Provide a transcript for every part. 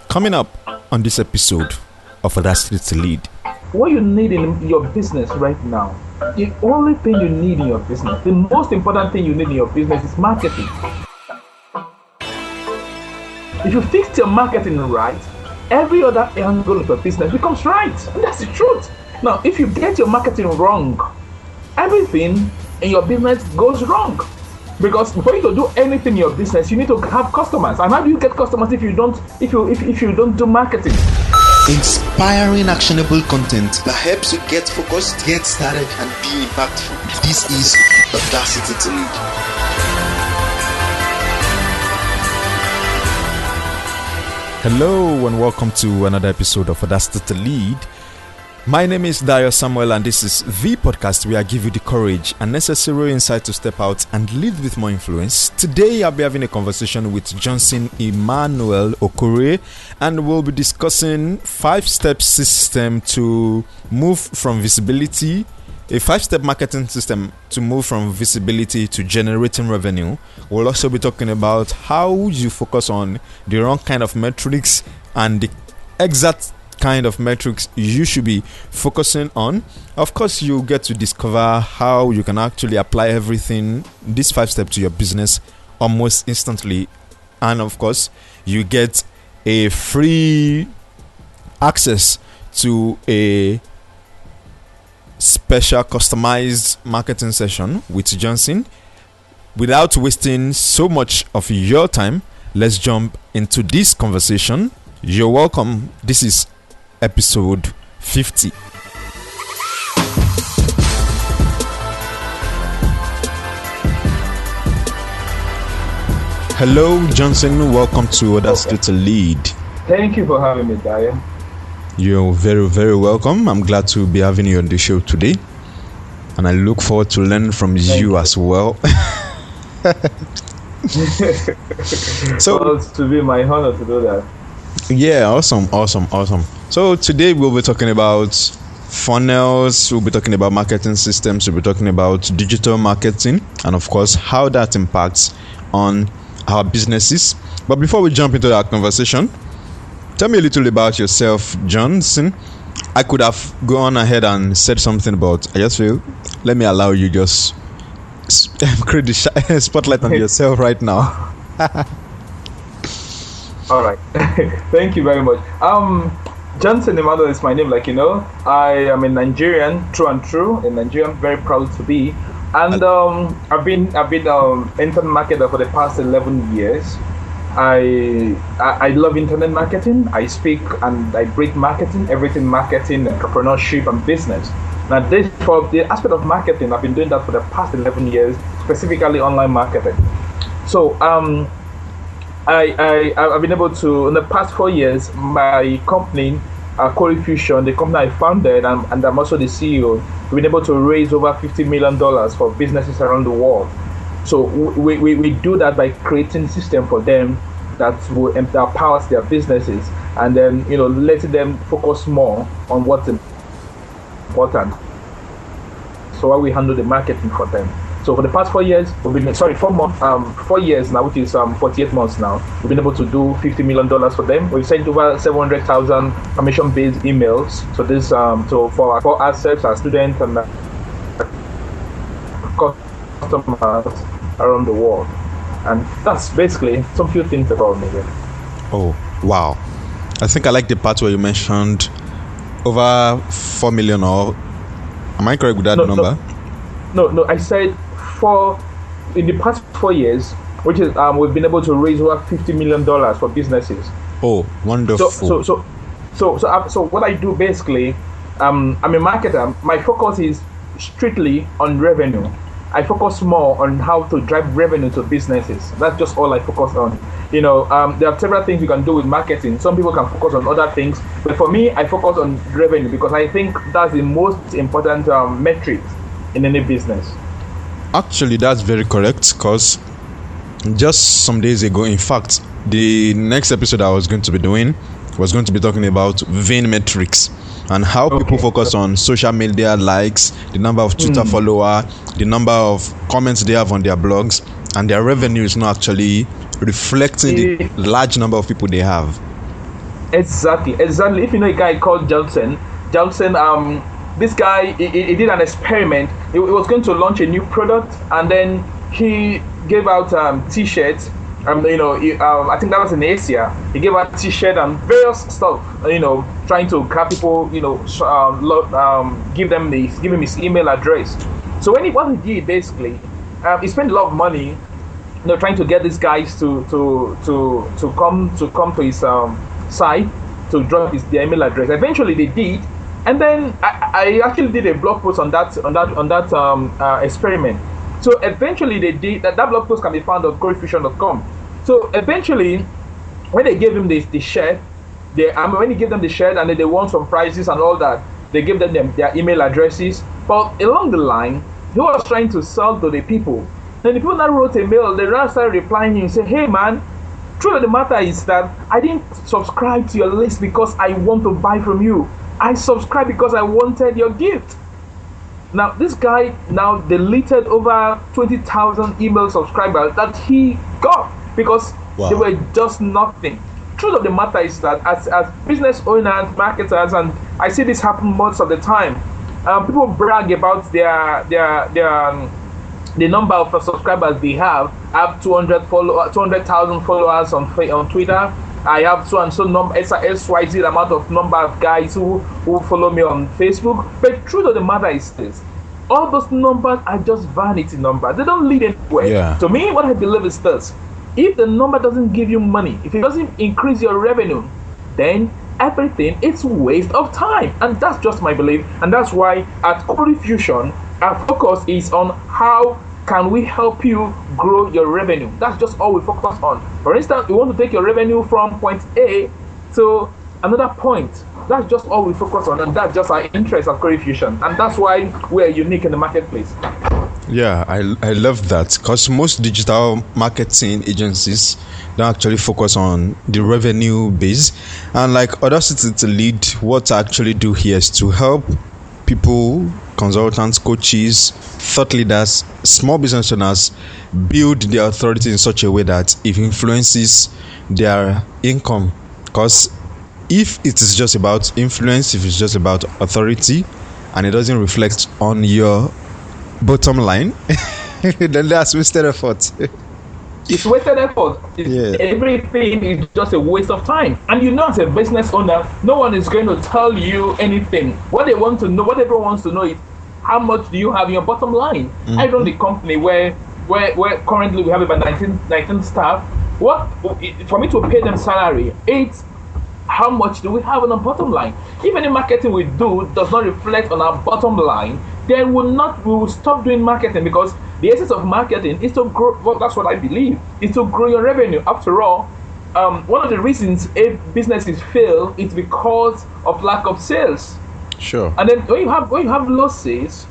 Coming up on this episode of Audacity to Lead. What you need in your business right now, the only thing you need in your business, the most important thing you need in your business is marketing. If you fix your marketing right, every other angle of your business becomes right. And that's the truth. Now, if you get your marketing wrong, everything in your business goes wrong. Because for you to do anything in your business, you need to have customers. And how do you get customers if you don't do marketing? Inspiring actionable content that helps you get focused, get started, and be impactful. This is Audacity to Lead. Hello and welcome to another episode of Audacity to Lead. My name is Dayo Samuel and this is the podcast where I give you the courage and necessary insight to step out and lead with more influence. Today I'll be having a conversation with Johnson Emmanuel Okore and we'll be discussing 5-step system to move from visibility, a 5-step marketing system to move from visibility to generating revenue. We'll also be talking about how you focus on the wrong kind of metrics and the exact kind of metrics you should be focusing on. Of course, you get to discover how you can actually apply everything, these 5 steps to your business almost instantly. And of course, you get a free access to a special customized marketing session with Johnson. Without wasting so much of your time, let's jump into this conversation. You're welcome. This is episode 50. Hello, Johnson. Welcome to Audacity to Lead. Thank you for having me, Dayo. You're very, very welcome. I'm glad to be having you on the show today. And I look forward to learning from you as well. So it's to be my honor to do that. Yeah, awesome. So today we'll be talking about funnels, we'll be talking about marketing systems, we'll be talking about digital marketing, and of course how that impacts on our businesses. But before we jump into that conversation, tell me a little about yourself, Johnson. I could have gone ahead and said something, but I just feel let me allow you just create the spotlight on yourself right now. All right. Thank you very much. Johnson Emmanuel is my name, like you know. I am a Nigerian, true and true. A Nigerian, very proud to be. And I've been internet marketer for the past 11 years. I love internet marketing. I speak and I breathe marketing, everything marketing, entrepreneurship, and business. Now, this for the aspect of marketing, I've been doing that for the past 11 years, specifically online marketing. So I've been able to, in the past 4 years, my company, Corey Fusion, the company I founded, and I'm also the CEO, we've been able to raise over $50 million for businesses around the world. So we do that by creating a system for them that will empower their businesses and then, letting them focus more on what's important. So how we handle the marketing for them. So for the past 4 years, 4 years now, which is 48 months now, we've been able to do $50 million for them. We've sent over 700,000 permission-based emails. So this, for ourselves, our students, and customers around the world. And that's basically some few things about me. Oh, wow. I think I like the part where you mentioned over 4 million, or am I correct with that number? No, I said in the past 4 years, which is we've been able to raise over $50 million for businesses. Oh, wonderful. So what I do basically, I'm a marketer. My focus is strictly on revenue. I focus more on how to drive revenue to businesses. That's just all I focus on. There are several things you can do with marketing. Some people can focus on other things, but for me, I focus on revenue because I think that's the most important metric in any business. Actually, that's very correct, because just some days ago, in fact, the next episode I was going to be doing was going to be talking about vain metrics and how people focus on social media likes, the number of Twitter followers, the number of comments they have on their blogs, and their revenue is not actually reflecting the large number of people they have. Exactly. If you know a guy called Johnson, this guy he did an experiment. He was going to launch a new product, and then he gave out T-shirts. I think that was in Asia. He gave out T-shirt and various stuff. Trying to have people, give him his email address. So what he did basically, he spent a lot of money, trying to get these guys to come to his site to drop their email address. Eventually, they did, and then I actually did a blog post on that experiment. So eventually, they did that. That blog post can be found on corefusion.com. So eventually, when they gave him the shirt, when he gave them the shirt, and then they want some prices and all that, they gave them their email addresses. But along the line, he was trying to sell to the people. Then the people that wrote a mail, they started replying him and say, "Hey man, truth of the matter is that I didn't subscribe to your list because I want to buy from you. I subscribed because I wanted your gift." Now this guy now deleted over 20,000 email subscribers that he got because they were just nothing. Truth of the matter is that as business owners, marketers, and I see this happen most of the time, people brag about the number of subscribers they have. I have 200,000 followers on Twitter. I have so and so number SYZ amount of number of guys who follow me on Facebook. But truth of the matter is this: all those numbers are just vanity numbers. They don't lead anywhere. Yeah. To me, what I believe is this: if the number doesn't give you money, if it doesn't increase your revenue, then everything is waste of time. And that's just my belief. And that's why at Core Fusion, our focus is on how can we help you grow your revenue. That's just all we focus on. For instance, we want to take your revenue from point A to another point. That's just all we focus on, and that's just our interest at Core Fusion. And that's why we're unique in the marketplace. Yeah, I love that, because most digital marketing agencies don't actually focus on the revenue base. And like Audacity to Lead, what I actually do here is to help people, consultants, coaches, thought leaders, small business owners build their authority in such a way that it influences their income. Because if it is just about influence, if it's just about authority, and it doesn't reflect on your bottom line, then that's wasted effort. It's wasted effort. Everything is just a waste of time. And as a business owner, no one is going to tell you anything. What they want to know, what everyone wants to know is how much do you have in your bottom line. I run the company where currently we have about 19 staff. For me to pay them salary, it's how much do we have on our bottom line? If any marketing we do does not reflect on our bottom line, then we will stop doing marketing, because the essence of marketing is to grow. Well, that's what I believe, is to grow your revenue. After all, one of the reasons businesses fail is because of lack of sales. Sure. And then when you have low sales,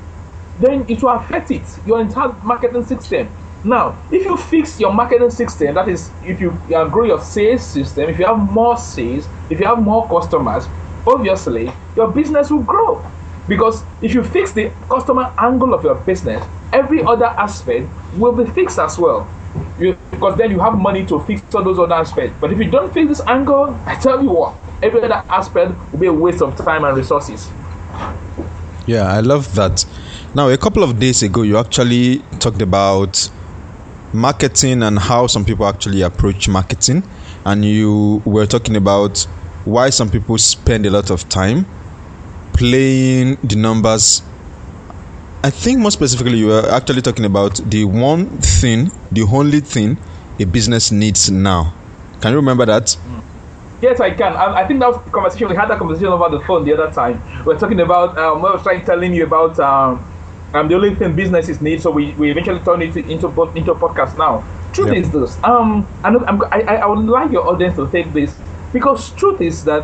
then it will affect your entire marketing system. Now, if you fix your marketing system, that is, if you grow your sales system, if you have more sales, if you have more customers, obviously your business will grow. Because if you fix the customer angle of your business, every other aspect will be fixed as well. Because then you have money to fix all those other aspects. But if you don't fix this angle, I tell you what, every other aspect will be a waste of time and resources. Yeah, I love that. Now, a couple of days ago, you actually talked about marketing and how some people actually approach marketing, and you were talking about why some people spend a lot of time playing the numbers. I think more specifically you were actually talking about the only thing a business needs now. Can you remember that? Yes, I can. I think that was the conversation. We had that conversation over the phone the other time. We were talking about I was telling you about the only thing businesses need. So we eventually turned it into a podcast now. Truth is this. I would like your audience to take this, because truth is that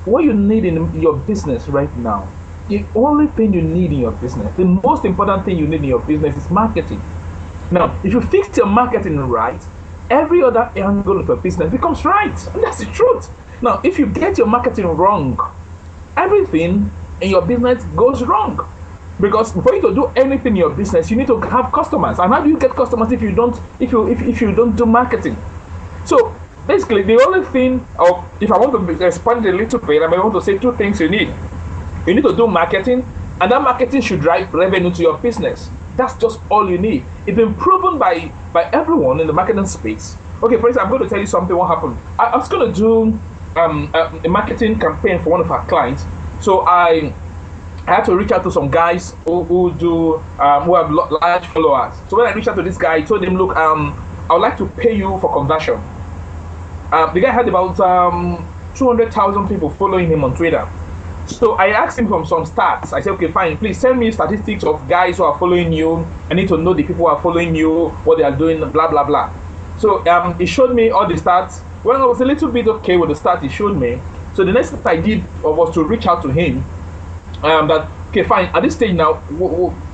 what you need in your business right now, the only thing you need in your business, the most important thing you need in your business is marketing. Now, if you fix your marketing right, every other angle of your business becomes right. And that's the truth. Now, if you get your marketing wrong, everything in your business goes wrong. Because for you to do anything in your business, you need to have customers. And how do you get customers if you don't do marketing? So basically the only thing, or if I want to expand it a little bit, I may want to say two things you need. You need to do marketing, and that marketing should drive revenue to your business. That's just all you need. It's been proven by everyone in the marketing space. Okay, for instance, I'm going to tell you something. What happened? I was going to do a marketing campaign for one of our clients. So I had to reach out to some guys who have large followers. So when I reached out to this guy, I told him, look, I would like to pay you for conversion. The guy had about 200,000 people following him on Twitter. So I asked him from some stats. I said, okay, fine, please send me statistics of guys who are following you. I need to know the people who are following you, what they are doing, blah, blah, blah. So he showed me all the stats. When I was a little bit okay with the stats he showed me, so the next thing I did was to reach out to him. That, okay, fine, at this stage now,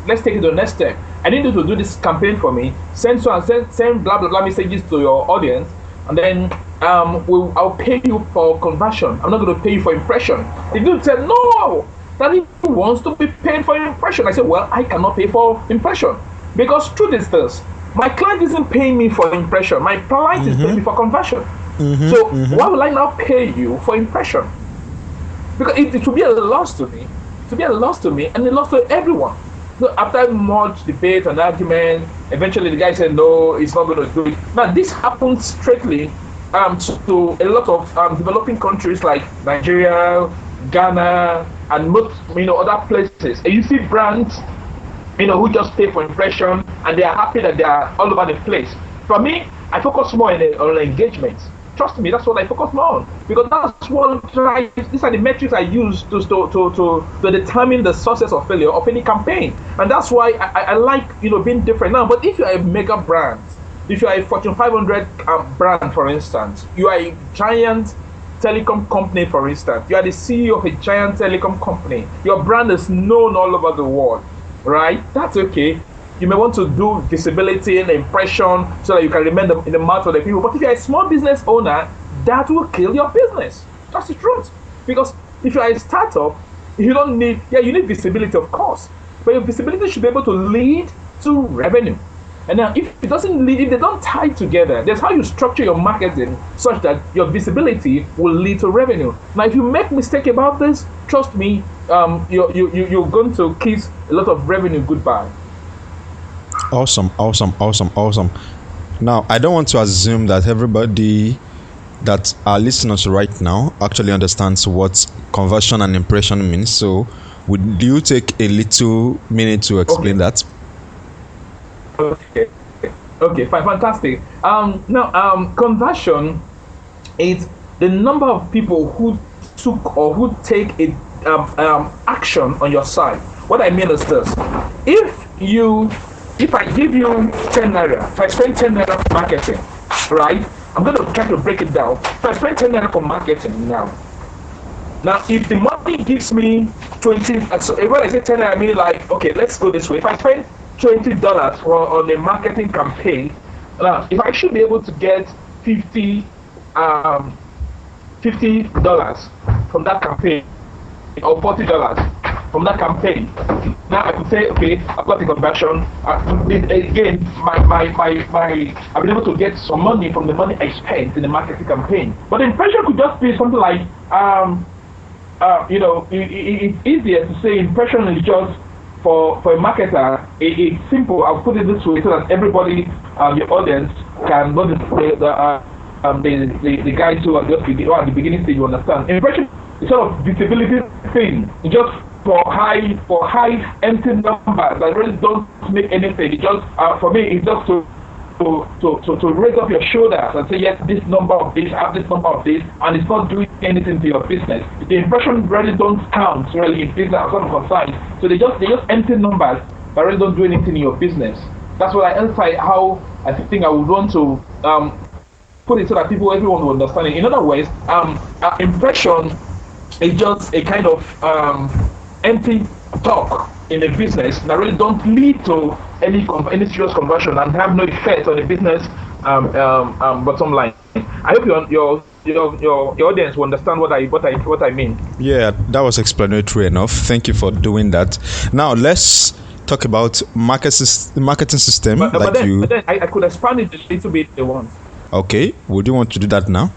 let's take it to the next step. I need you to do this campaign for me. Send blah, blah, blah messages to your audience. And then I'll pay you for conversion. I'm not going to pay you for impression. The dude said, no, that he wants to be paid for impression. I said, well, I cannot pay for impression. Because truth is this, my client isn't paying me for impression. My client is paying me for conversion. So why will I now pay you for impression? Because it will be a loss to me. It will be a loss to me and a loss to everyone. So after much debate and argument, eventually the guy said, no, he's not going to do it. Now, this happens straightly to a lot of developing countries like Nigeria, Ghana, and most, other places. And you see brands, who just pay for impression, and they are happy that they are all over the place. For me, I focus more on engagement. Trust me, that's what I focus more on, because that's what these are the metrics I use to determine the success or failure of any campaign, and that's why I like being different now. But if you are a mega brand, if you are a Fortune 500 brand, for instance, you are a giant telecom company, for instance, you are the CEO of a giant telecom company, your brand is known all over the world, right? That's okay. You may want to do visibility and impression so that you can remain in the mouth of the people. But if you're a small business owner, that will kill your business. That's the truth. Because if you're a startup, you don't need, you need visibility, of course. But your visibility should be able to lead to revenue. And now, if it doesn't lead, if they don't tie together, that's how you structure your marketing such that your visibility will lead to revenue. Now, if you make mistake about this, trust me, you're going to kiss a lot of revenue goodbye. Awesome. Now, I don't want to assume that everybody that are listeners right now actually understands what conversion and impression means. So, would you take a little minute to explain that? Okay, fine, fantastic. Now, conversion is the number of people who took or who take a action on your site. What I mean is this: if I give you 10 naira, if I spend 10 naira for marketing, right? I'm going to try to break it down. If I spend 10 naira for marketing now, if the money gives me 20, so when I say 10 naira, I mean like, okay, let's go this way. If I spend $20 on a marketing campaign, if I should be able to get $50 from that campaign, or $40 from that campaign. Now I could say, okay, I've got the conversion. Again, I've been able to get some money from the money I spent in the marketing campaign. But the impression could just be something like, it's easier to say impression is just for a marketer. It's simple. I'll put it this way so that everybody, your audience, can know the guys who are just at the beginning stage, you understand. Impression is sort of visibility thing. It's just for high empty numbers that really don't make anything. It just for me, it's just to raise up your shoulders and say, yes, this number of this, I have this number of this, and it's not doing anything to your business. The impression really don't count really in business or some concern. So they just empty numbers that really don't do anything in your business. That's what I emphasize how I think I would want to put it so that everyone will understand it. In other words, impression is just a kind of empty talk in a business that really don't lead to any serious conversion and have no effect on the business bottom line. I hope your audience will understand what I mean. Yeah, that was explanatory enough. Thank you for doing that. Now let's talk about marketing system. But then I could expand it a little bit if they want. Okay, would you want to do that now?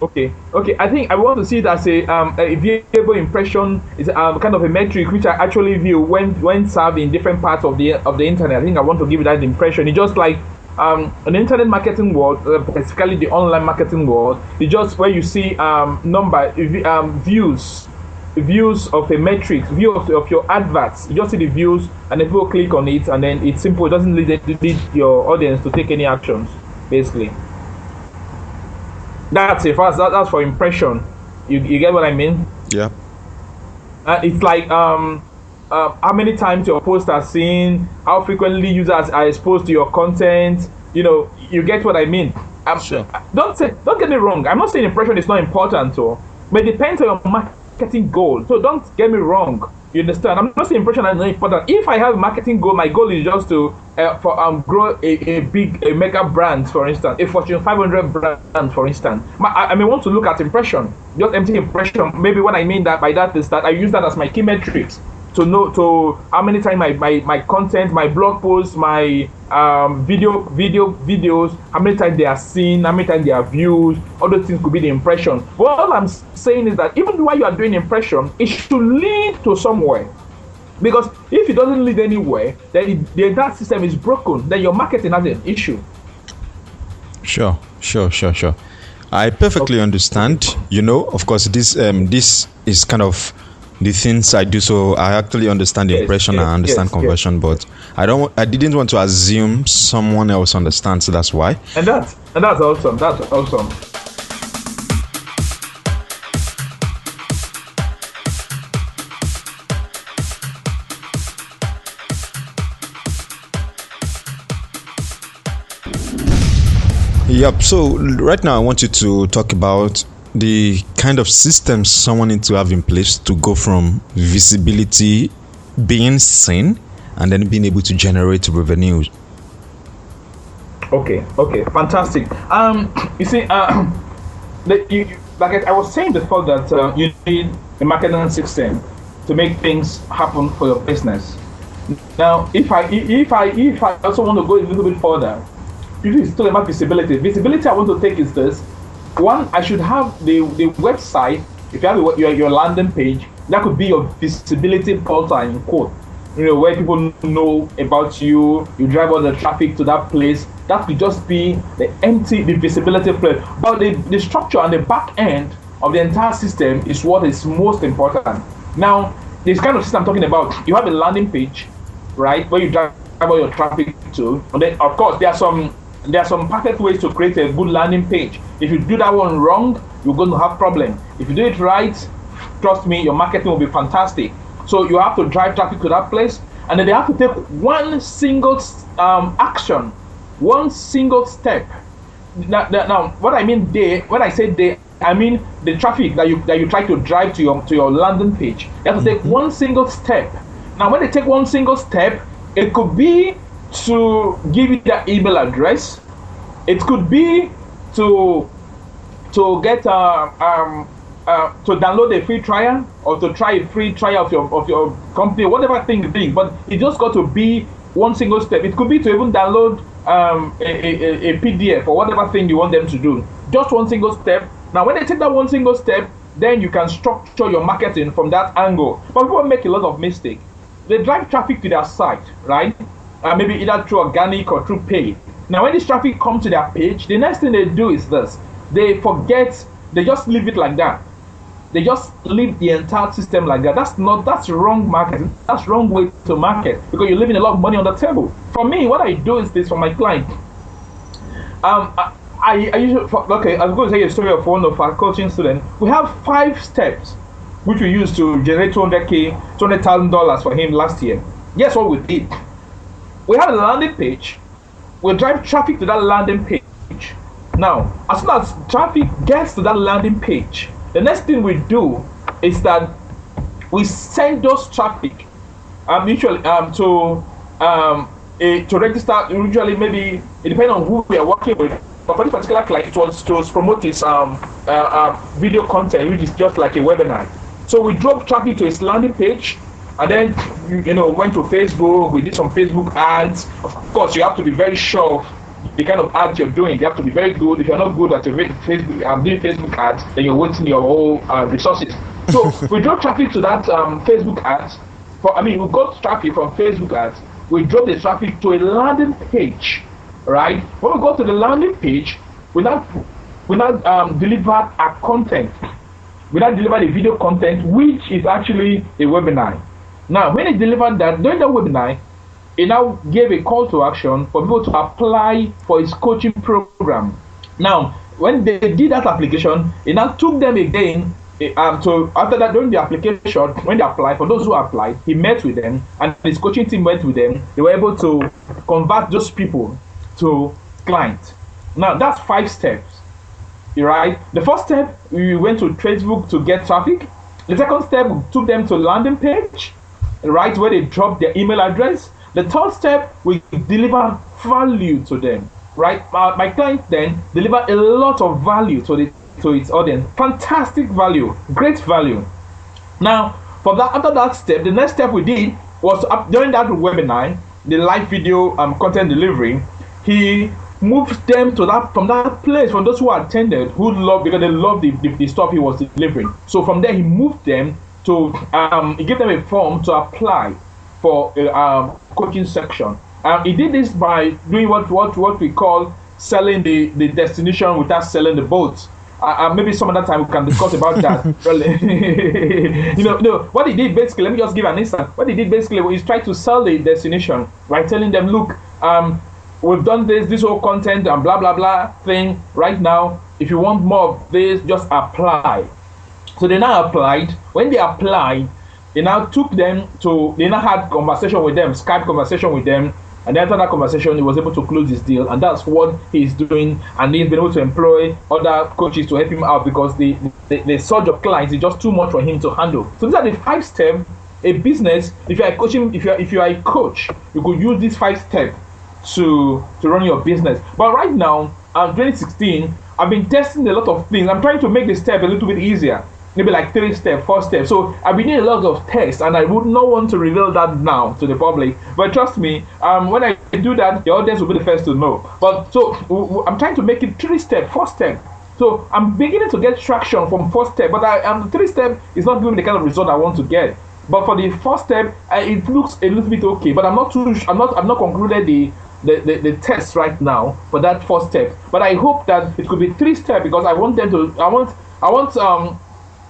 Okay. I think I want to see it as a viewable impression is kind of a metric which I actually view when served in different parts of the internet. I think I want to give it that impression. It's just like an internet marketing world, specifically the online marketing world. It's just where you see views of a metric, view of your adverts. You just see the views, and then people click on it, and then it's simple. It doesn't lead your audience to take any actions, basically. That's it. That's for impression. You get what I mean? Yeah. It's like how many times your posts are seen, how frequently users are exposed to your content. You get what I mean. Sure. Don't get me wrong. I'm not saying impression is not important, but it depends on your marketing goal. So don't get me wrong. You understand? I'm not saying impression is not important. If I have a marketing goal, my goal is just to grow a mega brand, for instance, a Fortune 500 brand, for instance. I may want to look at impression, just empty impression. Maybe what I mean by that is that I use that as my key metrics to know how many times my content, my blog posts, my videos, how many times they are seen, how many times they are viewed. All those things could be the impression. But all I'm saying is that even while you are doing impression, it should lead to somewhere. Because if it doesn't lead anywhere, then the entire system is broken. Then your marketing has an issue. Sure. I perfectly understand. Of course, this is kind of the things I do. So I actually understand the impression. I understand conversion, but I didn't want to assume someone else understands. So that's why. And that's awesome. That's awesome. Yep. So right now I want you to talk about the kind of systems someone needs to have in place to go from visibility, being seen, and then being able to generate revenue. Okay, fantastic. You see, like I was saying before that you need a marketing system to make things happen for your business. Now, if I also want to go a little bit further, if it's talking about visibility, I want to take is this. One, I should have the website. If you have your landing page, that could be your visibility portal in quote. Where people know about you. You drive all the traffic to that place. That could just be the visibility place. But the structure and the back end of the entire system is what is most important. Now, this kind of system I'm talking about, you have a landing page, right, where you drive all your traffic to. And then, of course, there are some perfect ways to create a good landing page. If you do that one wrong, you're going to have problem. If you do it right, trust me, your marketing will be fantastic. So you have to drive traffic to that place, and then they have to take one single action, one single step. Now, what I mean when I say they, I mean the traffic that you try to drive to your landing page. You have to take one single step. Now, when they take one single step, it could be to give you their email address. It could be to get to download a free trial, or to try a free trial of your company, whatever thing it is. But it just got to be one single step. It could be to even download a PDF or whatever thing you want them to do. Just one single step. Now, when they take that one single step, then you can structure your marketing from that angle. But people make a lot of mistakes. They drive traffic to their site, right? Maybe either through organic or through paid. Now, when this traffic comes to their page, the next thing they do is this. They just leave it like that. They just leave the entire system like that. That's wrong marketing. That's wrong way to market, because you're leaving a lot of money on the table. For me, what I do is this for my client. I usually, I was going to tell you a story of one of our coaching students. We have 5 steps which we used to generate $200,000 for him last year. Guess what we did? We have a landing page. We drive traffic to that landing page. Now, as soon as traffic gets to that landing page, the next thing we do is that we send those traffic usually to register. Usually, maybe it depends on who we are working with. But for this particular client, it was to promote his video content, which is just like a webinar. So we drove traffic to his landing page, and then went to Facebook. We did some Facebook ads. Of course, you have to be very sure the kind of ads you're doing. You have to be very good. If you're not good at your Facebook, doing Facebook ads, then you're wasting your whole resources. So we drove traffic to that Facebook ads. We got traffic from Facebook ads. We drove the traffic to a landing page, right? When we go to the landing page, we now delivered our content. We now delivered a video content, which is actually a webinar. Now, when it delivered that, during the webinar, it now gave a call to action for people to apply for his coaching program. Now, when they did that application, it now took them again. So after that, during the application, when they applied, for those who applied, he met with them, and his coaching team went with them. They were able to convert those people to clients. Now, that's 5 steps, right? The first step, we went to Facebook to get traffic. The second step, we took them to landing page, right, where they dropped their email address. The third step, we deliver value to them, right? My client then delivered a lot of value to its audience. Fantastic value, great value. Now, after that step, the next step we did was during that webinar, the live video content delivery. He moved them to from that place, from those who attended, because they loved the stuff he was delivering. So from there, he moved them to he gave them a form to apply for a coaching section. He did this by doing what we call selling the destination without selling the boat. Maybe some other time we can discuss about that. What he did basically, let me just give an instance. What he did basically was try to sell the destination by telling them, look, we've done this whole content and blah blah blah thing right now. If you want more of this, just apply. So they now applied. When they applied, they now had conversation with them, Skype conversation with them, and after that conversation, he was able to close his deal, and that's what he's doing. And he's been able to employ other coaches to help him out because the surge of clients is just too much for him to handle. So these are the 5 steps. A business, if you are coaching, if you are a coach, you could use these 5 steps to run your business. But right now, 2016, I've been testing a lot of things. I'm trying to make the step a little bit easier. Maybe like 3 steps, 4 steps. So I've been doing a lot of tests, and I would not want to reveal that now to the public. But trust me, when I do that, the audience will be the first to know. But so I'm trying to make it 3 steps, 4 steps. So I'm beginning to get traction from 4 steps, but the 3 steps is not giving me the kind of result I want to get. But for the 4th step, it looks a little bit okay. But I'm not concluded the test right now for that 4th step. But I hope that it could be 3 steps because I want them to.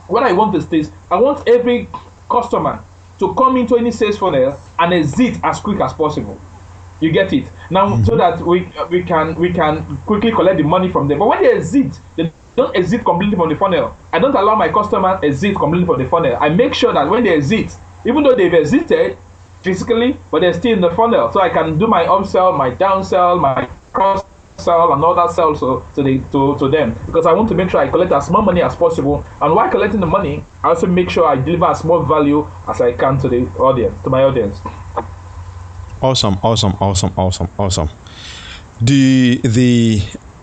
What I want is this. I want every customer to come into any sales funnel and exit as quick as possible. You get it? Now, so that we can quickly collect the money from them. But when they exit, they don't exit completely from the funnel. I don't allow my customers exit completely from the funnel. I make sure that when they exit, even though they've exited physically, but they're still in the funnel. So I can do my upsell, my downsell, my cross sell and other sell to them, because I want to make sure I collect as much money as possible. And while collecting the money, I also make sure I deliver as much value as I can to the audience, to my audience. Awesome. I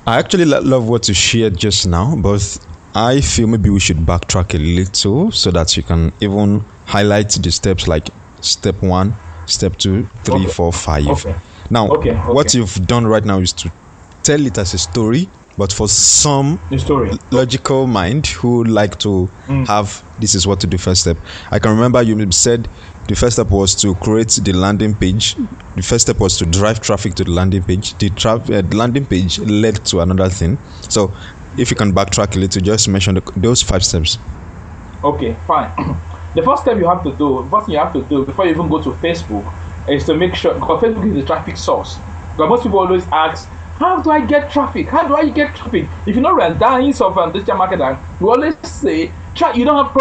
actually love what you shared just now, but I feel maybe we should backtrack a little so that you can even highlight the steps, like step 1, step 2, 3, 4, 5. Okay. Now, what you've done right now is to tell it as a story, but for some logical mind who like to have this is what to do first step. I can remember you said the first step was to create the landing page. The first step was to drive traffic to the landing page. The landing page led to another thing. So if you can backtrack a little, just mention those 5 steps. Okay, fine. The first thing you have to do before you even go to Facebook is to make sure, because Facebook is the traffic source. Because most people always ask, how do I get traffic? How do I get traffic? If you know Randines of digital marketing, you always say you don't have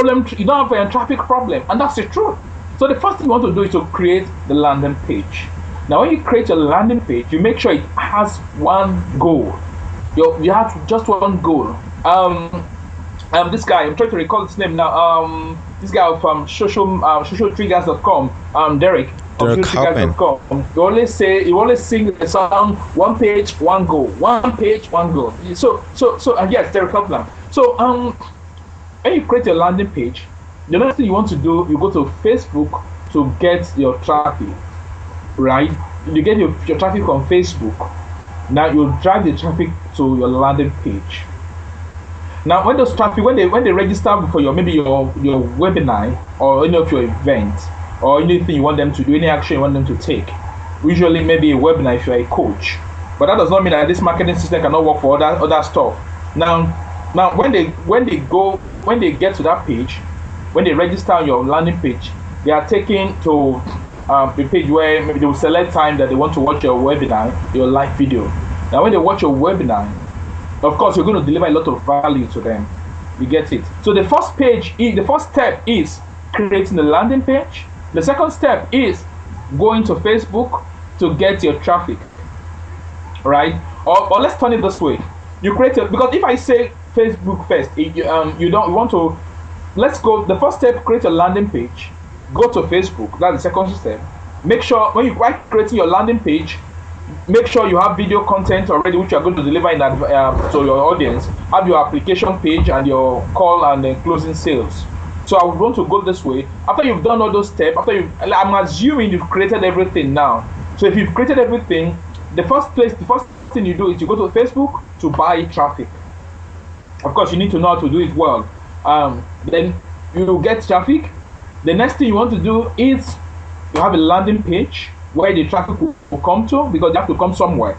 a traffic problem, and that's the truth. So the first thing you want to do is to create the landing page. Now, when you create a landing page, you make sure it has one goal. You have just one goal. This guy, I'm trying to recall his name now. This guy from socialtriggers.com, Derek. You always sing the song, one page, one goal, one page, one goal. So yes, Derek Kaplan. So when you create a landing page, the next thing you want to do, you go to Facebook to get your traffic, right? You get your traffic on Facebook. Now you drive the traffic to your landing page. Now when those traffic, when they register for your webinar or any of your events or anything you want them to do, any action you want them to take, usually maybe a webinar if you're a coach, but that does not mean that this marketing system cannot work for other stuff. Now when they get to that page, when they register on your landing page, they are taken to the page where maybe they will select time that they want to watch your webinar, your live video. Now when they watch your webinar, of course you're going to deliver a lot of value to them. You get it? So the first step is creating the landing page. The second step is going to Facebook to get your traffic, right? Or let's turn it this way. You create it, because if I say Facebook first, let's go. The first step, create a landing page. Go to Facebook. That's the second step. Make sure when you creating your landing page, make sure you have video content already, which you are going to deliver in to your audience. Have your application page and your call and then closing sales. So I would want to go this way. After you've done all those steps, I'm assuming you've created everything now. So if you've created everything, the first thing you do is you go to Facebook to buy traffic. Of course, you need to know how to do it well. Then you get traffic. The next thing you want to do is you have a landing page where the traffic will come to, because they have to come somewhere.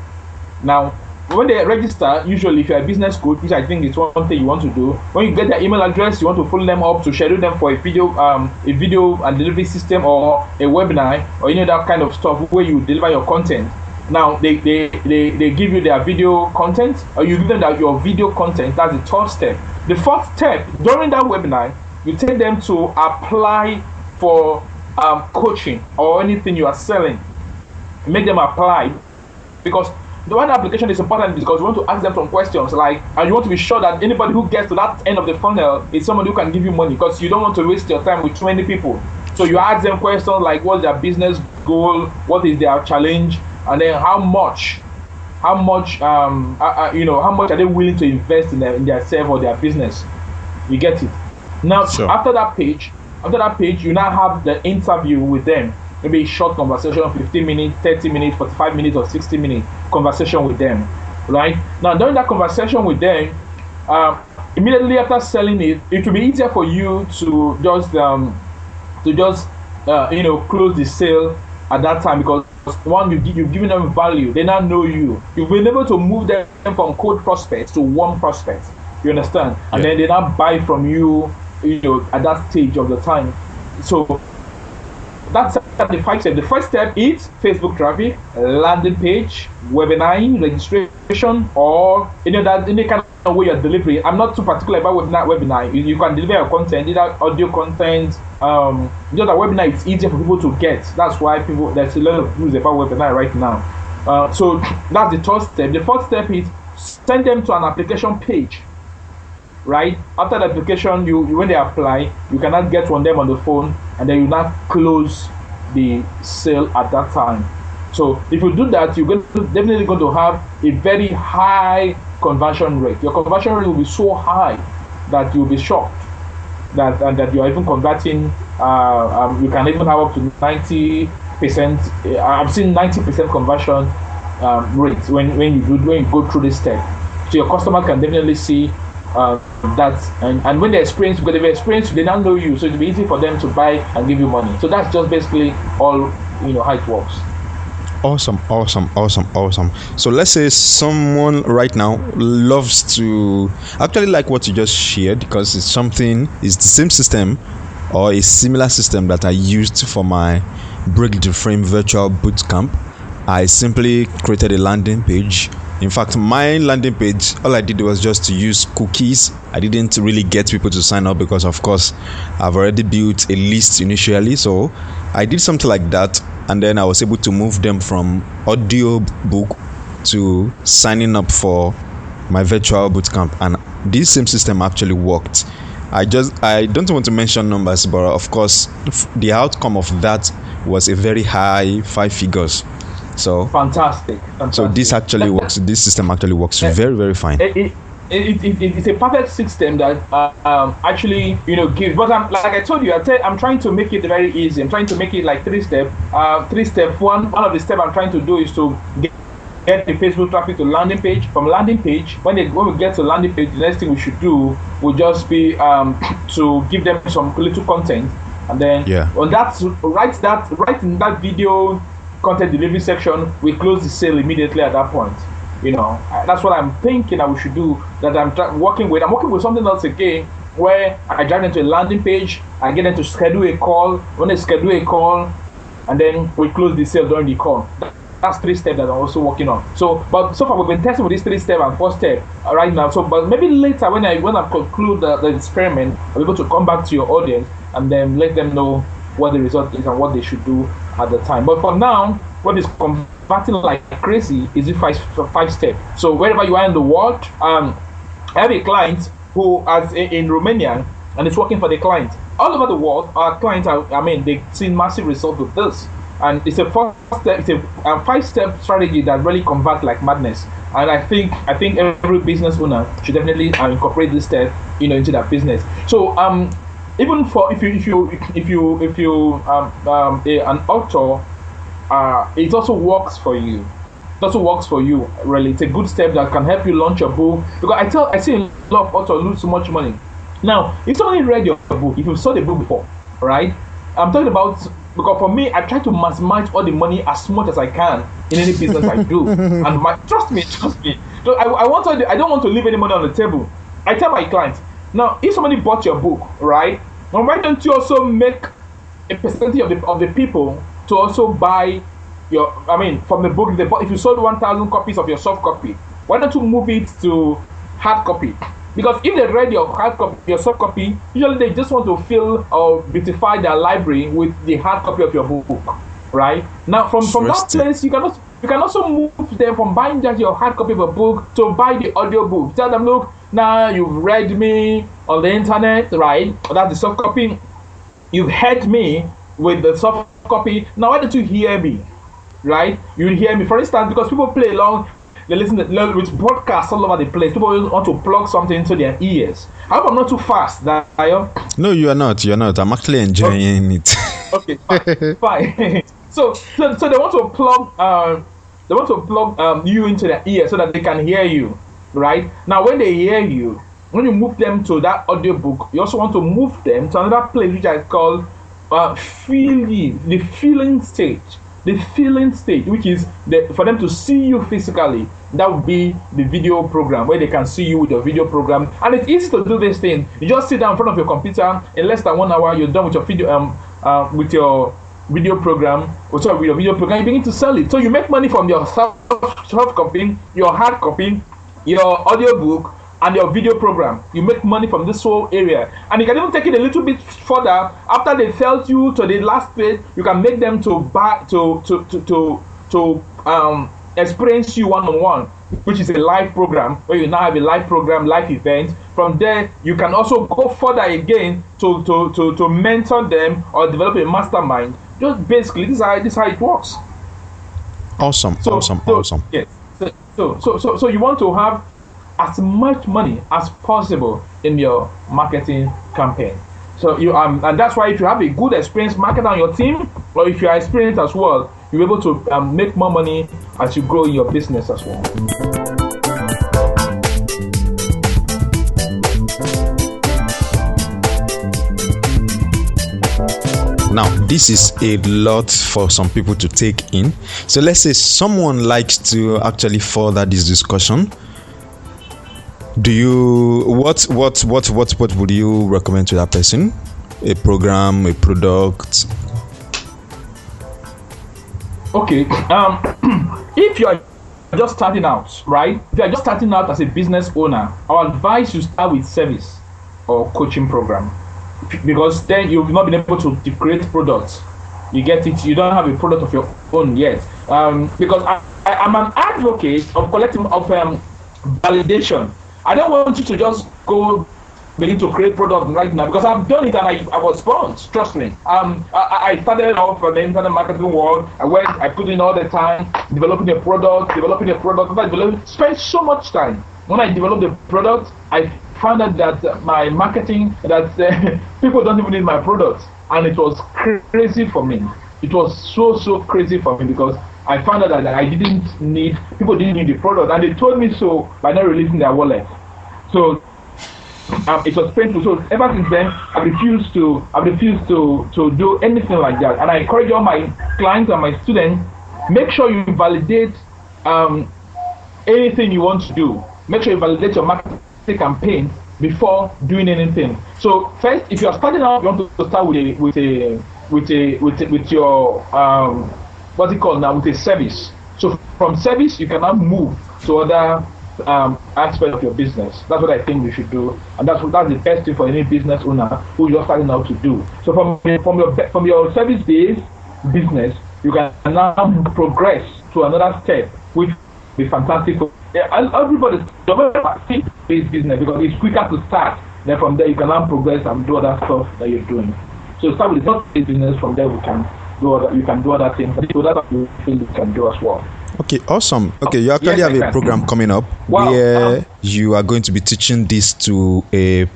Now, when they register, usually if you're a business coach, which I think is one thing you want to do, when you get their email address, you want to follow them up to schedule them for a video and delivery system or a webinar or any other kind of stuff where you deliver your content. Now they give you their video content, or you give them your video content. That's the third step. The fourth step, during that webinar, you take them to apply for coaching or anything you are selling. Make them apply, because the one application is important because you want to ask them some questions, and you want to be sure that anybody who gets to that end of the funnel is somebody who can give you money, because you don't want to waste your time with too many people. So you ask them questions like, what's their business goal, what is their challenge, and then how much are they willing to invest in their self or their business. You get it? Now, sure. After that page, you now have the interview with them. Maybe a short conversation, 15 minutes, 30 minutes, 45 minutes, or 60 minute conversation with them, right? Now, during that conversation with them, immediately after selling it, it will be easier for you to just close the sale at that time, because one, you've given them value. They now know you. You've been able to move them from cold prospects to warm prospects. You understand? And then they now buy from you, at that stage of the time. So that's the 5 steps. The first step is Facebook traffic, landing page, webinar, registration, or any kind of way you're delivering. I'm not too particular about webinar. You can deliver your content, either audio content. Just a webinar, it's easier for people to get. That's why there's a lot of news about webinar right now. So that's the third step. The fourth step is send them to an application page. Right after the application, when they apply, you cannot get on them on the phone, and then you now close the sale at that time. So if you do that, you're definitely going to have a very high conversion rate. Your conversion rate will be so high that you'll be shocked that you are even converting. You can even have up to 90%. I've seen 90% conversion rate when you go through this step. So your customer can definitely see that, and when they experience, because they've experienced, they now know you, so it'll be easy for them to buy and give you money. So that's just basically all how it works. Awesome. So let's say someone right now loves to actually like what you just shared, because it's the same system or a similar system that I used for my Break the Frame virtual bootcamp. I simply created a landing page. In fact, my landing page, all I did was just to use cookies. I didn't really get people to sign up because, of course, I've already built a list initially. So I did something like that, and then I was able to move them from audio book to signing up for my virtual bootcamp. And this same system actually worked. I don't want to mention numbers, but of course, the outcome of that was a very high 5 figures. So fantastic. So this actually works. This system actually works very, very fine. It's a perfect system that actually gives. But like I told you, I'm trying to make it very easy. I'm trying to make it like 3 steps. 3 steps. One of the steps I'm trying to do is to get the Facebook traffic to landing page. From landing page, when we get to landing page, the next thing we should do will just be to give them some little content, and then on that, right in that video content delivery section, we close the sale immediately at that point. That's what I'm thinking that we should do. That I'm working with something else again, where I drive them to a landing page, I get them to schedule a call. When they schedule a call, and then we close the sale during the call. That's 3 steps that I'm also working on. So far we've been testing with these 3 steps and 4 step right now. But maybe later when I conclude the experiment, I'll be able to come back to your audience and then let them know what the result is and what they should do at the time. But for now, what is converting like crazy is the 5 step. So wherever you are in the world, I have a client who is in Romania and is working for the client. All over the world, our clients they've seen massive results with this. And it's a 5-step strategy that really converts like madness. And I think every business owner should definitely incorporate this step, into their business. So even for if you an author, it also works for you. It also works for you. Really, it's a good step that can help you launch your book. Because I see a lot of authors lose so much money. Now, if somebody read your book, if you saw the book before, right? I'm talking about, because for me, I try to maximize all the money as much as I can in any business I do. And trust me. So I don't want to leave any money on the table. I tell my clients, now, if somebody bought your book, right? Now, why don't you also make a percentage of the people to also buy from the book? If you sold 1,000 copies of your soft copy, why don't you move it to hard copy? Because if they read your hard copy, your soft copy, usually they just want to fill or beautify their library with the hard copy of your book, right? Now, from that place, you can also move them from buying just your hard copy of a book to buy the audio book. Tell them, look, now you've read me on the internet, right? That's the soft copy. You've heard me with the soft copy. Now, why don't you hear me, right? You will hear me, for instance, because people play along. They listen with broadcasts all over the place. People want to plug something into their ears. I hope I'm not too fast, Dayo. No, you are not. I'm actually enjoying it. Okay, fine. So they want to plug you into their ear so that they can hear you, right? Now, when they hear you, when you move them to that audio book, you also want to move them to another place which I call the feeling stage. The feeling stage, which is for them to see you physically, that would be the video program, where they can see you with your video program. And it's easy to do this thing. You just sit down in front of your computer. In less than 1 hour, you're done with your video program. With your video program, you begin to sell it. So you make money from your soft copy, your hard copy, your audio book, and your video program. You make money from this whole area, and you can even take it a little bit further. After they sell you to the last page, you can make them to buy to experience you one-on-one, which is a live program where you now have a live program, live event. From there, you can also go further again to mentor them or develop a mastermind. Just basically, this is how it works. Awesome. Yes. So you want to have as much money as possible in your marketing campaign. So and that's why if you have a good experienced marketer on your team, or if you are experienced as well, you're able to make more money as you grow in your business as well. Now, this is a lot for some people to take in. So let's say someone likes to actually further this discussion. What would you recommend to that person? A program, a product? Okay. If you're just starting out, right? If you're just starting out as a business owner, I advise you start with service or coaching program, because then you've not been able to create products. You get it? You don't have a product of your own yet. Because I'm an advocate of collecting validation. I don't want you to just go begin to create product right now, because I've done it and I was burnt. Trust me. I started off from the internet marketing world. I put in all the time developing a product. Spent so much time. When I developed the product, I found out that my marketing, people don't even need my product, and it was crazy for me. It was so crazy for me, because I found out that people didn't need the product, and they told me so by not releasing their wallet. So it was painful. So ever since then, I refused to do anything like that. And I encourage all my clients and my students, make sure you validate anything you want to do. Make sure you validate your marketing campaign before doing anything. So first, if you are starting out, you want to start with your what's it called now, with a service. So from service, you can now move to other aspects of your business. That's what I think you should do, and that's the best thing for any business owner who you're starting out to do. So from your service-based business, you can now progress to another step, which will be fantastic for everybody's based business, because it's quicker to start. Then from there, you can now progress and do other stuff that you're doing. So start with the service business. From there, you can do other things. So that's what you feel you can do as well. Okay, awesome. Okay, you actually have a program coming up where you are going to be teaching this to a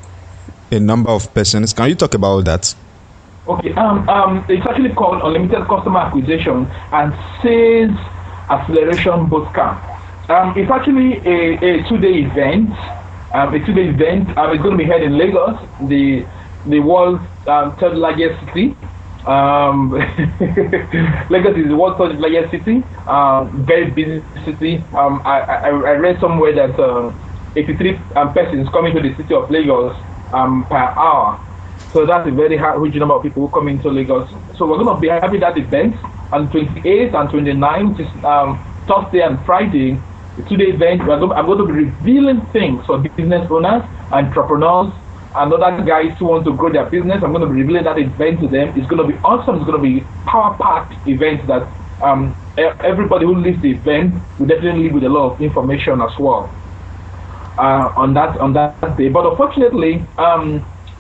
number of persons. Can you talk about that? Okay, it's actually called Unlimited Customer Acquisition and Sales Acceleration Bootcamp. It's actually a 2-day event. It's going to be held in Lagos, the world's third largest city. Lagos is the world's third largest city. Very busy city. I read somewhere that 83 persons coming to the city of Lagos per hour. So that's a very huge number of people who come into Lagos. So we're going to be having that event on 28th and 29th, which is Thursday and Friday. The 2-day event. I'm going to be revealing things for business owners, entrepreneurs, and other guys who want to grow their business. I'm going to be revealing that event to them. It's going to be awesome. It's going to be power-packed event that everybody who leaves the event will definitely leave with a lot of information as well on that day. But unfortunately,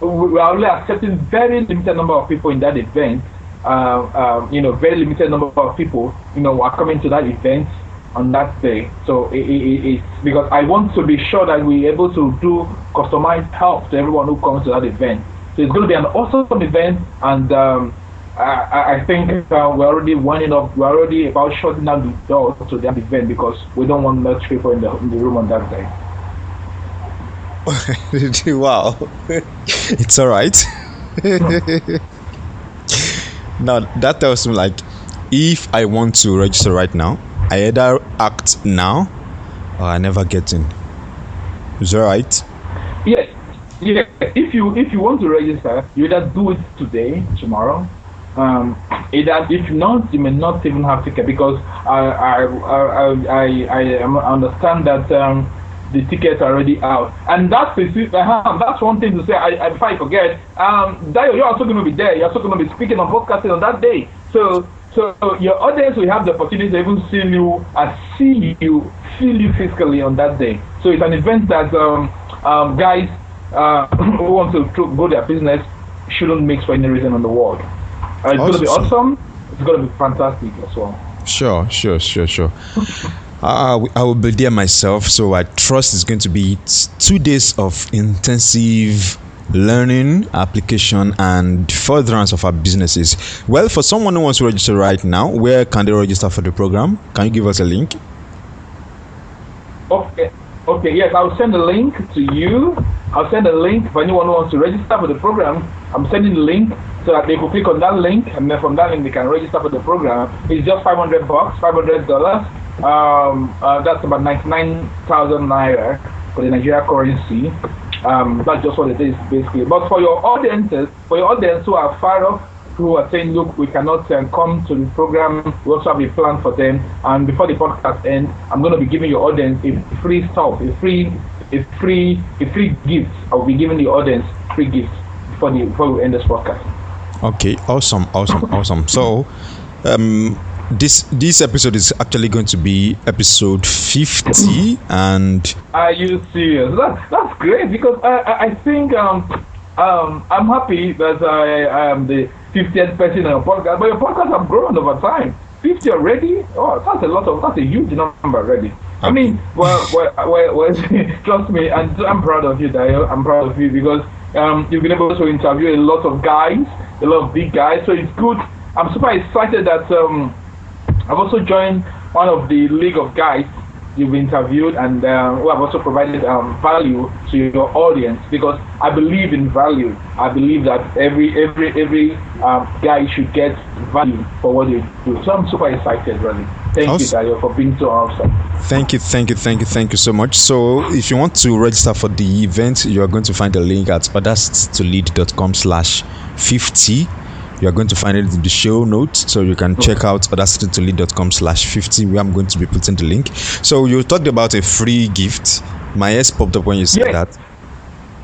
we are only accepting very limited number of people in that event. Very limited number of people, are coming to that event on that day. So it's because I want to be sure that we're able to do customized help to everyone who comes to that event. So it's going to be an awesome event, and I think we're already winding up. We're already about shutting down the door to that event because we don't want much people in the room on that day. Wow, it's all right. Now that tells me, like, if I want to register right now, I either act now or I never get in. Is that right? Yes. Yeah. If you want to register, you either do it today, tomorrow. If not, you may not even have ticket, because I understand that the tickets are already out, and that's one thing to say. Before I forget, Dayo, you're also going to be there. You're also going to be speaking on podcasting on that day. So your audience will have the opportunity to even see you feel you physically on that day. So it's an event that guys who want to grow their business shouldn't miss for any reason in the world. It's going to be awesome. It's going to be fantastic as well. Sure. I will be there myself, so I trust it's going to be 2 days of intensive learning, application, and furtherance of our businesses. Well, for someone who wants to register right now, where can they register for the program? Can you give us a link? Okay, yes, I'll send a link to you. I'll send a link for anyone who wants to register for the program. I'm sending the link so that they can click on that link, and then from that link they can register for the program. It's just $500, $500. That's about 99,000 naira for the Nigeria currency. That's just what it is basically. But for your audience who are far off, who are saying, look, we cannot come to the program, we also have a plan for them. And before the podcast ends, I'm going to be giving your audience a free stuff, a free gift. I'll be giving the audience free gifts before we end this podcast. Okay, awesome. So, this episode is actually going to be episode 50, and are you serious? That's great, because I think I'm happy that I am the 50th person on your podcast, but your podcast have grown over time. 50 already? Oh, that's a huge number already. I mean, well, trust me, and I'm proud of you, Dayo. I'm proud of you because you've been able to interview a lot of guys, a lot of big guys. So it's good. I'm super excited that I've also joined one of the league of guys you've interviewed, and who have also provided value to your audience, because I believe in value. I believe that every guy should get value for what they do. So I'm super excited, really. Thank you, Dario, for being so awesome. Thank you so much. So if you want to register for the event, you are going to find a link at audacitytolead.com/50. You are going to find it in the show notes, so you can check out audacitytolead.com/50, where I'm going to be putting the link. So you talked about a free gift. My ears popped up when you said that.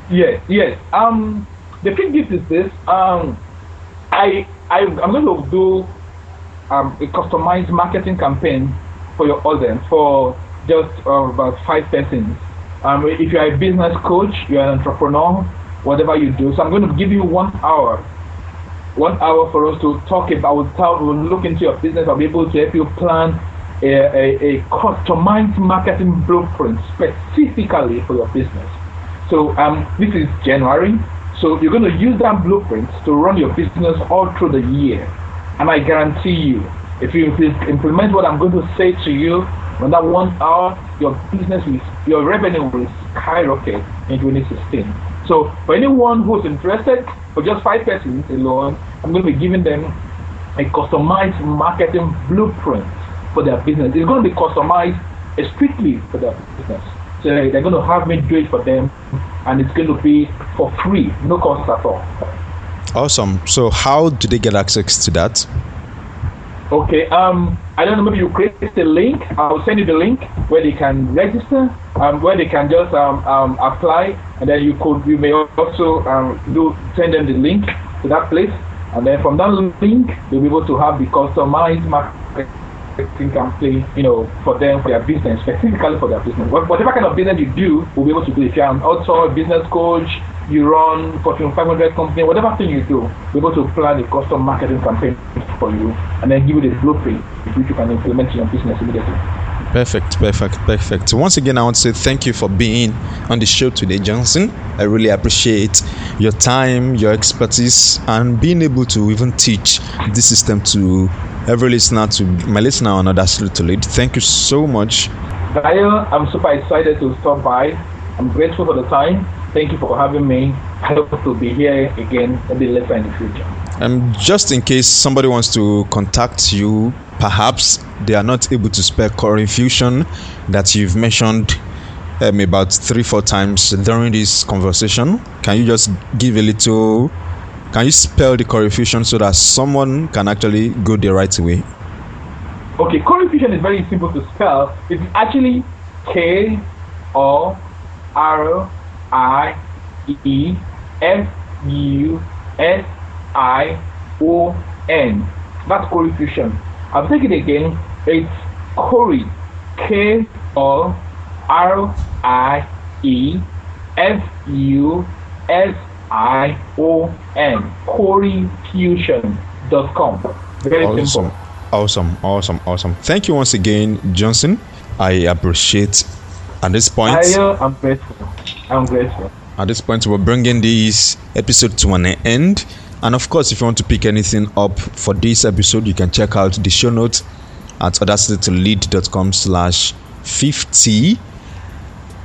Yes. The free gift is this. I'm going to do a customized marketing campaign for your audience for just about 5 persons. If you're a business coach, you're an entrepreneur, whatever you do. So I'm going to give you 1 hour. 1 hour for us to talk about. We'll look into your business. I'll be able to help you plan a customized marketing blueprint specifically for your business. So this is January. So you're going to use that blueprint to run your business all through the year. And I guarantee you, if you implement what I'm going to say to you, in that 1 hour, your revenue will skyrocket in 2016. So for anyone who's interested, for just 5 persons alone, I'm going to be giving them a customized marketing blueprint for their business. It's going to be customized strictly for their business. So they're going to have me do it for them, and it's going to be for free, no cost at all. Awesome. So how do they get access to that? Okay, I don't know, maybe you create a link. I'll send you the link where they can register, where they can just apply, and then you may also send them the link to that place, and then from that link they'll be able to have the customized marketing campaign, for them, for their business, specifically for their business. Whatever kind of business you do, we'll be able to do. If you're an author, business coach, you run Fortune 500 company, whatever thing you do, we're able to plan a custom marketing campaign for you, and then give you the blueprint which you can implement in your business immediately. Perfect. Once again, I want to say thank you for being on the show today, Johnson. I really appreciate your time, your expertise, and being able to even teach this system to every listener, to my listener on Audacity to Lead. Thank you so much. I'm super excited to stop by. I'm grateful for the time. Thank you for having me. I hope to be here again a bit later in the future. Just in case somebody wants to contact you, perhaps they are not able to spell core infusion that you've mentioned about 3-4 times during this conversation. Can you just give can you spell the core infusion so that someone can actually go the right way? Okay, core infusion is very simple to spell. It's actually KORIEFUSION. That's core infusion. I'll take it again. It's Corey, KORIEFUSION. CoreyFusion.com. Very simple. Awesome. Thank you once again, Johnson. I appreciate. At this point, I'm grateful. At this point, we're bringing this episode to an end. And of course, if you want to pick anything up for this episode, you can check out the show notes at audacitytolead.com/50,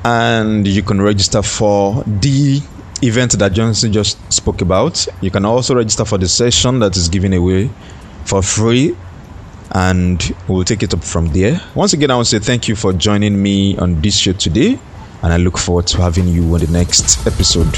and you can register for the event that Johnson just spoke about. You can also register for the session that is given away for free, and we'll take it up from there. Once again, I want to say thank you for joining me on this show today, and I look forward to having you on the next episode.